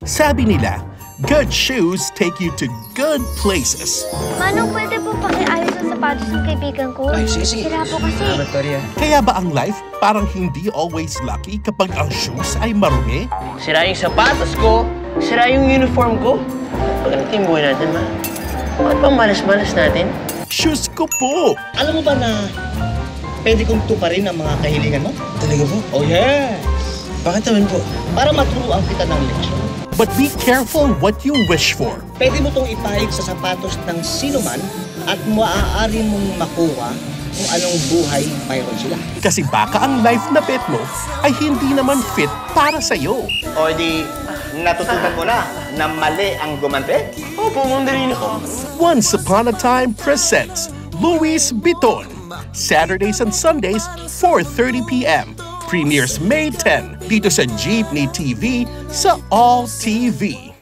Sabi nila, good shoes take you to good places. Manong, pwede po pakiayos ang sapatos ng kaibigan ko? Ay, sige. Sira po kasi. Victoria. Kaya ba ang life parang hindi always lucky kapag ang shoes ay marumi? Sira yung sapatos ko, sira yung uniform ko. Pagkakita yung buhay natin, ma. Bakit bang malas-malas natin? Shoes ko po! Alam mo ba na pwede kong tuparin ang mga kahilingan mo? Talaga po? Oh, yes! Bakit naman po? Para maturuan kita ng leksyon. But be careful what you wish for. Pwede mo itong ipahig sa sapatos ng sino man at maaari mong makuha kung anong buhay mayroon sila. Kasi baka ang life na bet mo ay hindi naman fit para sa'yo. O di, natutunan mo na mali ang gumante? Opo, mandarin ako. Once Upon a Time presents Luis Biton. Saturdays and Sundays, 4:30 p.m. Premieres May 10 dito sa Jeepney TV sa All TV.